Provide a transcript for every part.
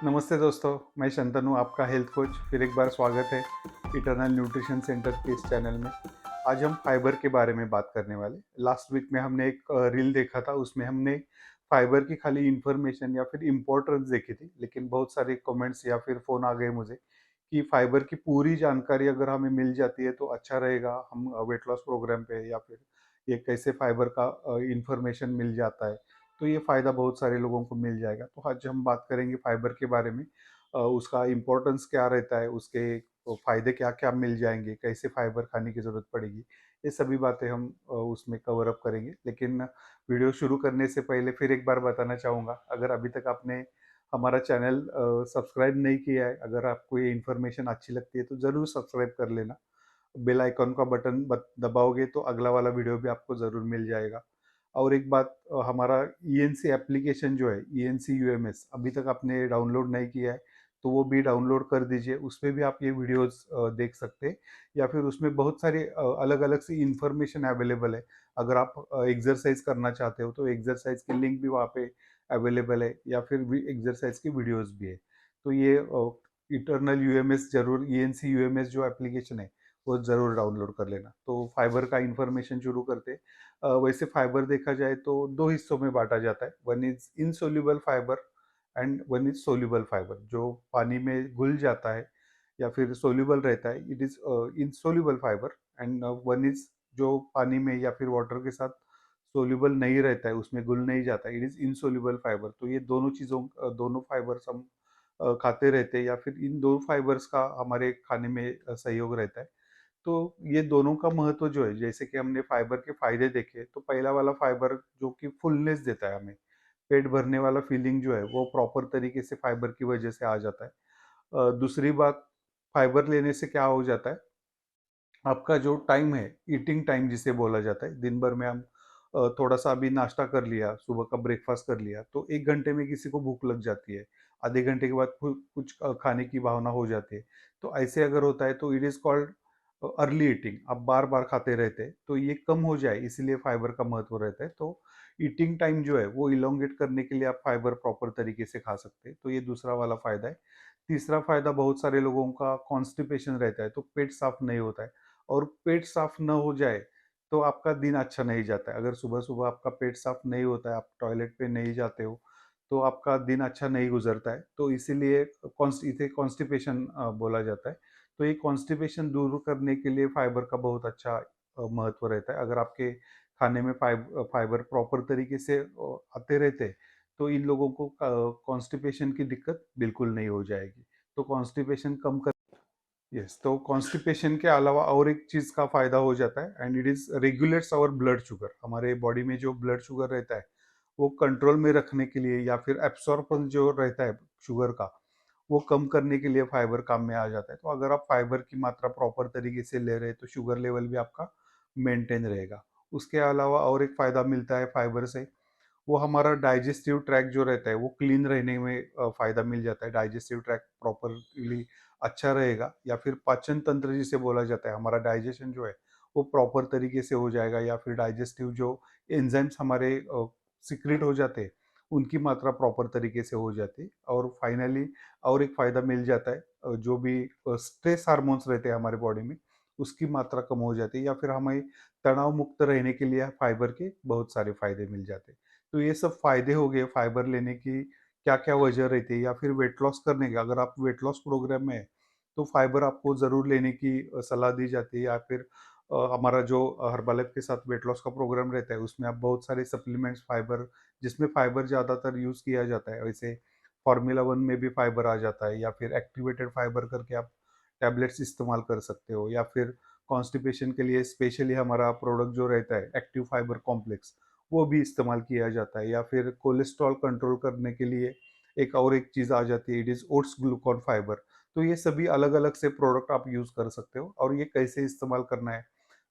नमस्ते दोस्तों, मैं शंतनु आपका हेल्थ कोच। फिर एक बार स्वागत है इटर्नल न्यूट्रिशन सेंटर के इस चैनल में। आज हम फाइबर के बारे में बात करने वाले। लास्ट वीक में हमने एक रील देखा था, उसमें हमने फाइबर की खाली इन्फॉर्मेशन या फिर इम्पोर्टेंस देखी थी, लेकिन बहुत सारे कमेंट्स या फिर फ़ोन आ गए मुझे कि फाइबर की पूरी जानकारी अगर हमें मिल जाती है तो अच्छा रहेगा, हम वेट लॉस प्रोग्राम पे या फिर ये कैसे फाइबर का इन्फॉर्मेशन मिल जाता है, तो ये फ़ायदा बहुत सारे लोगों को मिल जाएगा। तो आज हम बात करेंगे फाइबर के बारे में। उसका इम्पोर्टेंस क्या रहता है, उसके फ़ायदे क्या-क्या मिल जाएँगे, कैसे फाइबर खाने की ज़रूरत पड़ेगी, ये सभी बातें हम उसमें कवर अप करेंगे। लेकिन वीडियो शुरू करने से पहले फिर एक बार बताना चाहूँगा, अगर अभी तक आपने हमारा चैनल सब्सक्राइब नहीं किया है, अगर आपको ये इन्फॉर्मेशन अच्छी लगती है तो ज़रूर सब्सक्राइब कर लेना। बेल आइकॉन का बटन दबाओगे तो अगला वाला वीडियो भी आपको ज़रूर मिल जाएगा। और एक बात, हमारा ईएनसी एप्लीकेशन जो है, ईएनसी यूएमएस, अभी तक आपने डाउनलोड नहीं किया है तो वो भी डाउनलोड कर दीजिए। उसमें भी आप ये वीडियोस देख सकते हैं, या फिर उसमें बहुत सारी अलग अलग सी इंफॉर्मेशन अवेलेबल है। अगर आप एक्सरसाइज करना चाहते हो तो एक्सरसाइज की लिंक भी वहाँ पे अवेलेबल है, या फिर एक्सरसाइज की वीडियोस भी है। तो ये इटर्नल यूएमएस जरूर, ईएनसी यूएमएस जो एप्लीकेशन है वो ज़रूर डाउनलोड कर लेना। तो फाइबर का इन्फॉर्मेशन शुरू करते हैं। वैसे फाइबर देखा जाए तो दो हिस्सों में बांटा जाता है। One is insoluble fibre and one is soluble fibre, जो पानी में घुल जाता है या फिर सोल्यूबल रहता है, it is insoluble fibre. And one is जो पानी में या फिर वाटर के साथ सोल्यूबल नहीं रहता है, उसमें घुल नहीं जाता है, इट इज इनसोल्यूबल फाइबर। तो ये दोनों चीज़ों, दोनों फाइबर्स हम खाते रहते हैं, या फिर इन दो फाइबर्स का हमारे खाने में सहयोग रहता है। तो ये दोनों का महत्व जो है, जैसे कि हमने फाइबर के फायदे देखे, तो पहला वाला फाइबर जो कि फुलनेस देता है हमें, पेट भरने वाला फीलिंग जो है वो प्रॉपर तरीके से फाइबर की वजह से आ जाता है। दूसरी बात, फाइबर लेने से क्या हो जाता है, आपका जो टाइम है, ईटिंग टाइम जिसे बोला जाता है, दिन भर में हम थोड़ा सा अभी नाश्ता कर लिया, सुबह का ब्रेकफास्ट कर लिया, तो 1 घंटे में किसी को भूख लग जाती है, आधे घंटे के बाद कुछ खाने की भावना हो जाती है। तो ऐसे अगर होता है तो it is called early eating. आप बार बार खाते रहते हैं तो ये कम हो जाए, इसीलिए फाइबर का महत्व रहता है। तो ईटिंग टाइम जो है वो इलोंगेट करने के लिए आप फाइबर प्रॉपर तरीके से खा सकते हैं, तो ये दूसरा वाला फायदा है। तीसरा फायदा, बहुत सारे लोगों का कॉन्स्टिपेशन रहता है, तो पेट साफ नहीं होता है। और पेट साफ न हो जाए तो आपका दिन अच्छा नहीं जाता है। अगर सुबह सुबह आपका पेट साफ नहीं होता है, आप टॉयलेट पे नहीं जाते हो, तो आपका दिन अच्छा नहीं गुजरता है। तो इसीलिए इसे कॉन्स्टिपेशन बोला जाता है। तो ये कॉन्स्टिपेशन दूर करने के लिए फाइबर का बहुत अच्छा महत्व रहता है। अगर आपके खाने में फाइबर प्रॉपर तरीके से आते रहते, तो इन लोगों को कॉन्स्टिपेशन की दिक्कत बिल्कुल नहीं हो जाएगी। तो कॉन्स्टिपेशन कम कर, यस, तो कॉन्स्टिपेशन के अलावा और एक चीज का फायदा हो जाता है, and it is regulates our blood sugar. हमारे बॉडी में जो ब्लड शुगर रहता है वो कंट्रोल में रखने के लिए, या फिर एब्सॉर्बन जो रहता है शुगर का, वो कम करने के लिए फाइबर काम में आ जाता है। तो अगर आप फाइबर की मात्रा प्रॉपर तरीके से ले रहे हैं तो शुगर लेवल भी आपका मेंटेन रहेगा। उसके अलावा और एक फायदा मिलता है फाइबर से, वो हमारा डाइजेस्टिव ट्रैक जो रहता है वो क्लीन रहने में फायदा मिल जाता है। डाइजेस्टिव ट्रैक प्रॉपरली अच्छा रहेगा, या फिर पाचन तंत्र जिसे बोला जाता है, हमारा डाइजेशन जो है वो प्रॉपर तरीके से हो जाएगा, या फिर डाइजेस्टिव जो एंजाइम्स हमारे सिक्रेट हो जाते हैं उनकी मात्रा प्रॉपर तरीके से हो जाती है। और फाइनली और एक फायदा मिल जाता है, जो भी स्ट्रेस हार्मोन्स रहते हैं हमारे बॉडी में उसकी मात्रा कम हो जाती है, या फिर हमें तनाव मुक्त रहने के लिए फाइबर के बहुत सारे फायदे मिल जाते हैं। तो ये सब फायदे हो गए फाइबर लेने की। क्या क्या वजह रहती है, या फिर वेट लॉस करने की, अगर आप वेट लॉस प्रोग्राम में है तो फाइबर आपको ज़रूर लेने की सलाह दी जाती है। या फिर हमारा जो हर्बालाइफ के साथ वेट लॉस का प्रोग्राम रहता है उसमें आप बहुत सारे सप्लीमेंट्स फाइबर, जिसमें फाइबर ज़्यादातर यूज़ किया जाता है, वैसे फार्मूला वन में भी फाइबर आ जाता है, या फिर एक्टिवेटेड फाइबर करके आप टैबलेट्स इस्तेमाल कर सकते हो, या फिर कॉन्स्टिपेशन के लिए स्पेशली हमारा प्रोडक्ट जो रहता है एक्टिव फाइबर कॉम्प्लेक्स, वो भी इस्तेमाल किया जाता है। या फिर कोलेस्ट्रॉल कंट्रोल करने के लिए एक चीज़ आ जाती है, it is oats Glucon fibre. तो ये सभी अलग अलग से प्रोडक्ट आप यूज़ कर सकते हो, और ये कैसे इस्तेमाल करना है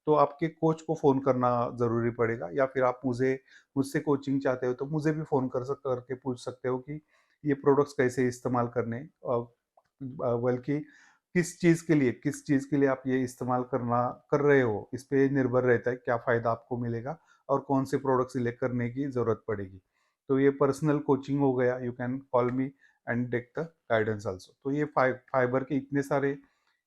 तो आपके कोच को फ़ोन करना ज़रूरी पड़ेगा, या फिर आप मुझसे कोचिंग चाहते हो तो मुझे भी फ़ोन करके पूछ सकते हो कि ये प्रोडक्ट्स कैसे इस्तेमाल करने हैं। बल्कि किस चीज़ के लिए आप ये इस्तेमाल कर रहे हो, इस पे निर्भर रहता है क्या फ़ायदा आपको मिलेगा और कौन से प्रोडक्ट सिलेक्ट करने की ज़रूरत पड़ेगी। तो ये पर्सनल कोचिंग हो गया, you can call me and take the guidance also. तो ये फाइबर के इतने सारे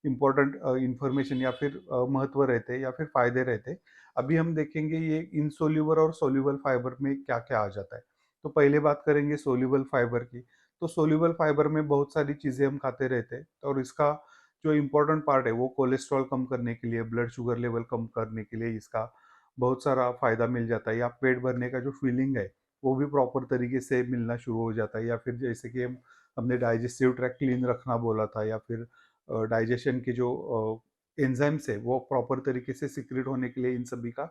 इम्पोर्टेंट इंफॉर्मेशन या फिर महत्व रहते हैं या फिर फायदे रहते हैं। अभी हम देखेंगे ये इनसोल्यूबल और सोल्यूबल फाइबर में क्या क्या आ जाता है। तो पहले बात करेंगे सोल्यूबल फाइबर की। तो सोल्यूबल फाइबर में बहुत सारी चीज़ें हम खाते रहते हैं और इसका जो इम्पोर्टेंट पार्ट है वो कोलेस्ट्रॉल कम करने के लिए, ब्लड शुगर लेवल कम करने के लिए इसका बहुत सारा फायदा मिल जाता है, या पेट भरने का जो फीलिंग है वो भी प्रॉपर तरीके से मिलना शुरू हो जाता है। या फिर जैसे कि हमने डाइजेस्टिव ट्रैक्ट क्लीन रखना बोला था, या फिर डाइजेशन की जो एंजाइम्स है वो प्रॉपर तरीके से सिक्रेट होने के लिए इन सभी का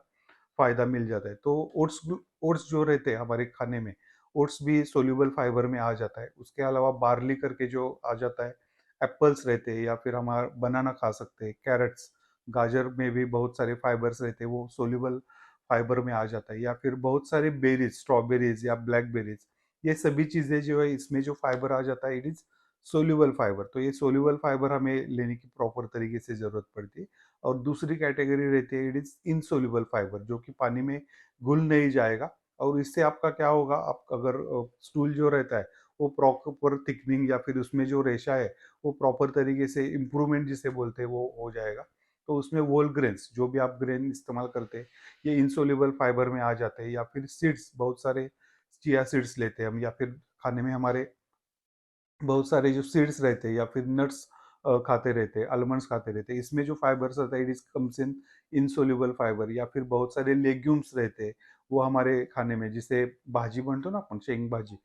फायदा मिल जाता है। तो ओट्स ओट्स जो रहते हैं हमारे खाने में, ओट्स भी सोल्यूबल फाइबर में आ जाता है। उसके अलावा बार्ली करके जो आ जाता है, एप्पल्स रहते हैं, या फिर हमारा बनाना खा सकते हैं, कैरेट्स, गाजर में भी बहुत सारे फाइबर्स रहते हैं, वो सोल्यूबल फाइबर में आ जाता है। या फिर बहुत सारे बेरीज, स्ट्रॉबेरीज या ब्लैकबेरीज, ये सभी चीज़ें जो है इसमें जो फाइबर आ जाता है, इट इज सोल्यूबल फाइबर। तो ये सोल्यूबल फाइबर हमें लेने की प्रॉपर तरीके से जरूरत पड़ती है। और दूसरी कैटेगरी रहती है, इट इज इनसोल्यूबल फाइबर, जो कि पानी में घुल नहीं जाएगा। और इससे आपका क्या होगा, आप अगर स्टूल जो रहता है वो प्रॉपर थिकनिंग या फिर उसमें जो रेशा है वो प्रॉपर तरीके से इम्प्रूवमेंट जिसे बोलते हैं वो हो जाएगा। तो उसमें होल ग्रेन्स, जो भी आप ग्रेन इस्तेमाल करते हैं, ये इनसोल्यूबल फाइबर में आ जाते हैं। या फिर सीड्स, बहुत सारे चिया सीड्स लेते हैं हम, या फिर खाने में हमारे बहुत सारे जो सीड्स रहते हैं, या फिर नट्स खाते रहते हैं, आलमंड्स खाते रहते हैं, इसमें जो फाइबर्स रहता है it is comes in insoluble fibre. या फिर बहुत सारे लेग्यूम्स रहते हैं वो हमारे खाने में, जिसे भाजी म्हणतो ना आपण, शेंग भाजी,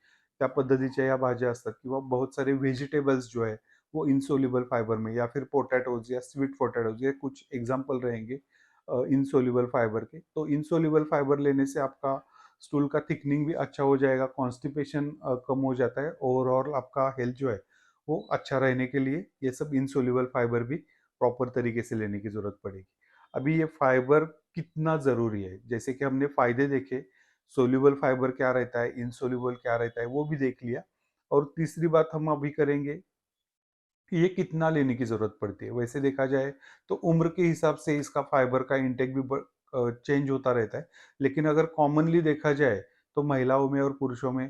त्या पद्धतीच्या या भाज्या असतात, किंवा बहुत सारे व्हेजिटेबल्स जो है वो इनसोल्युबल फाइबर में, या फिर पोटैटोज या स्वीट पोटैटोज, ये कुछ एग्जाम्पल रहेंगे इनसोल्युबल फाइबर के। तो इनसोल्युबल फाइबर लेने से आपका स्टूल का थिकनिंग भी अच्छा हो जाएगा, कॉन्स्टिपेशन कम हो जाता है, ओवरऑल आपका हेल्थ जो है वो अच्छा रहने के लिए ये सब इनसोल्यूबल फाइबर भी प्रॉपर तरीके से लेने की जरूरत पड़ेगी। अभी ये फाइबर कितना जरूरी है, जैसे कि हमने फायदे देखे, सोल्यूबल फाइबर क्या रहता है, इनसोल्यूबल क्या रहता है, वो भी देख लिया। और तीसरी बात हम अभी करेंगे कि ये कितना लेने की जरूरत पड़ती है। वैसे देखा जाए तो उम्र के हिसाब से इसका फाइबर का इंटेक भी चेंज होता रहता है। लेकिन अगर कॉमनली देखा जाए तो महिलाओं में और पुरुषों में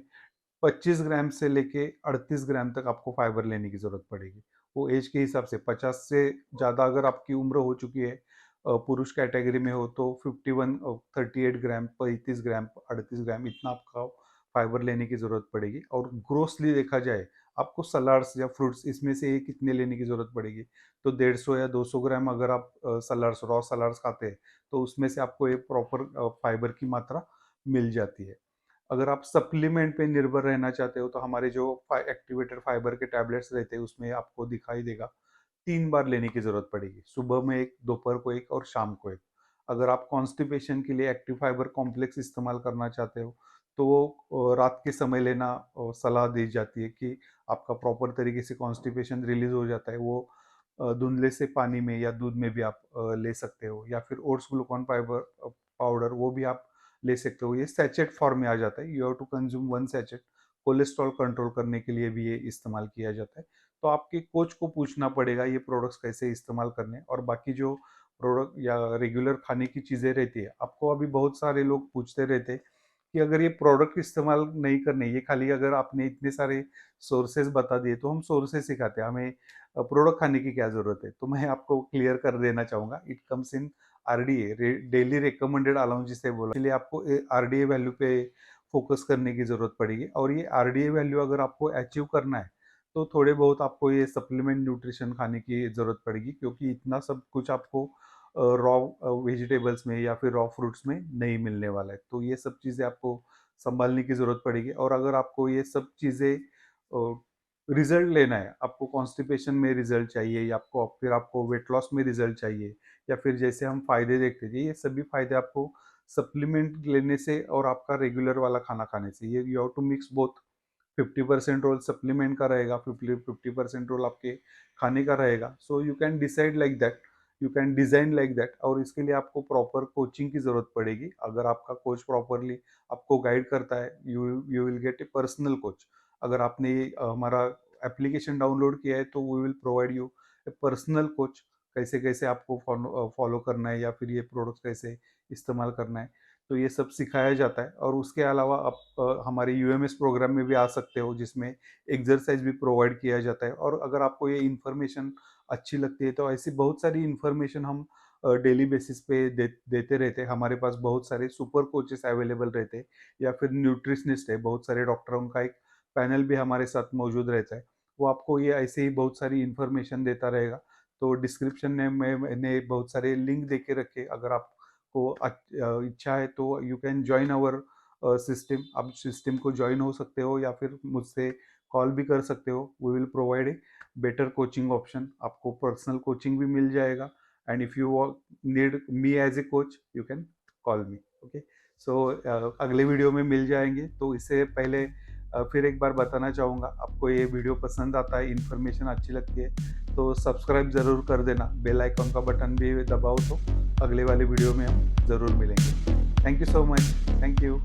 25 ग्राम से लेके 38 ग्राम तक आपको फाइबर लेने की जरूरत पड़ेगी। वो एज के हिसाब से 50 से ज़्यादा अगर आपकी उम्र हो चुकी है, पुरुष कैटेगरी में हो, तो 51 38 ग्राम, 35 ग्राम, 38 ग्राम, इतना आपका फाइबर लेने की जरूरत पड़ेगी। और ग्रोसली देखा जाए, आपको सलाड्स या फ्रूट्स, इसमें से ये कितने लेने की जरूरत पड़ेगी, तो 150 या 200 ग्राम अगर आप सलाड्स, रॉ सलाड्स खाते हैं, तो उसमें से आपको ये प्रॉपर फाइबर की मात्रा मिल जाती है। अगर आप सप्लीमेंट पे निर्भर रहना चाहते हो, तो हमारे जो एक्टिवेटेड फाइबर के टैबलेट्स रहते हैं उसमें आपको दिखाई देगा 3 बार लेने की जरूरत पड़ेगी, सुबह में एक, दोपहर को एक और शाम को एक। अगर आप कॉन्स्टिपेशन के लिए एक्टिव फाइबर कॉम्प्लेक्स इस्तेमाल करना चाहते हो, तो वो रात के समय लेना सलाह दी जाती है, कि आपका प्रॉपर तरीके से कॉन्स्टिपेशन रिलीज हो जाता है। वो धुंधले से पानी में या दूध में भी आप ले सकते हो। या फिर ओट्स ग्लूकॉन फाइबर पाउडर, वो भी आप ले सकते हो, ये सैचेट फॉर्म में आ जाता है, you have to consume 1 sachet. Cholesterol control करने के लिए भी ये इस्तेमाल किया जाता है। तो आपके कोच को पूछना पड़ेगा ये प्रोडक्ट्स कैसे इस्तेमाल करने हैं। और बाकी जो प्रोडक्ट या रेगुलर खाने की चीज़ें रहती है, आपको अभी बहुत सारे लोग पूछते रहते हैं कि अगर ये प्रोडक्ट इस्तेमाल नहीं करने, ये खाली अगर आपने इतने सारे सोर्सेज बता दिए तो हम सोर्सेज सिखाते हैं, हमें प्रोडक्ट खाने की क्या ज़रूरत है। तो मैं आपको क्लियर कर देना चाहूँगा, it comes in RDA, daily recommended allowance जिसे बोला, इसलिए आपको आरडीए वैल्यू पे फोकस करने की जरूरत पड़ेगी। और ये आरडीए वैल्यू अगर आपको अचीव करना है, तो थोड़े बहुत आपको ये सप्लीमेंट न्यूट्रिशन खाने की जरूरत पड़ेगी, क्योंकि इतना सब कुछ आपको रॉ वेजिटेबल्स में या फिर रॉ फ्रूट्स में नहीं मिलने वाला है। तो ये सब चीज़ें आपको संभालने की जरूरत पड़ेगी। और अगर आपको ये सब चीज़ें रिजल्ट लेना है, आपको कॉन्स्टिपेशन में रिजल्ट चाहिए, या आपको फिर आपको वेट लॉस में रिजल्ट चाहिए, या फिर जैसे हम फायदे देखते थे, ये सभी फायदे आपको सप्लीमेंट लेने से और आपका रेगुलर वाला खाना खाने से, ये you have to mix both. 50% role supplement का रहेगा, 50% रोल आपके खाने का रहेगा। So you can decide like that, you can design like that. और इसके लिए आपको प्रॉपर कोचिंग की जरूरत पड़ेगी। अगर आपका कोच प्रॉपरली आपको गाइड करता है, you you will get a personal coach. अगर आपने ये हमारा एप्लीकेशन डाउनलोड किया है, तो we will provide you a personal coach, कैसे कैसे आपको फॉलो करना है, या फिर ये प्रोडक्ट्स कैसे इस्तेमाल करना है। तो ये सब सिखाया जाता है। और उसके अलावा आप हमारे यूएमएस प्रोग्राम में भी आ सकते हो, जिसमें एक्सरसाइज भी प्रोवाइड किया जाता है। और अगर आपको ये इन्फॉर्मेशन अच्छी लगती है तो ऐसी बहुत सारी इन्फॉर्मेशन हम डेली बेसिस पे देते रहते हैं। हमारे पास बहुत सारे सुपर कोचेस अवेलेबल रहते हैं, या फिर न्यूट्रिशनिस्ट है, बहुत सारे डॉक्टरों का एक पैनल भी हमारे साथ मौजूद रहता है। वो आपको ये ऐसे ही बहुत सारी इन्फॉर्मेशन देता रहेगा। तो डिस्क्रिप्शन में मैंने बहुत सारे लिंक दे के रखे, अगर आपको इच्छा है तो you can join our system. आप सिस्टम को ज्वाइन हो सकते हो, या फिर मुझसे कॉल भी कर सकते हो। We will provide a better coaching option, आपको पर्सनल कोचिंग भी मिल जाएगा। And if you need me as a coach, you can call me. Okay, so अगले वीडियो में मिल जाएंगे। तो इससे पहले फिर एक बार बताना चाहूँगा, आपको ये वीडियो पसंद आता है, इन्फॉर्मेशन अच्छी लगती है, तो सब्सक्राइब ज़रूर कर देना। बेल आइकॉन का बटन भी दबाओ तो अगले वाले वीडियो में हम ज़रूर मिलेंगे। Thank you so much. Thank you.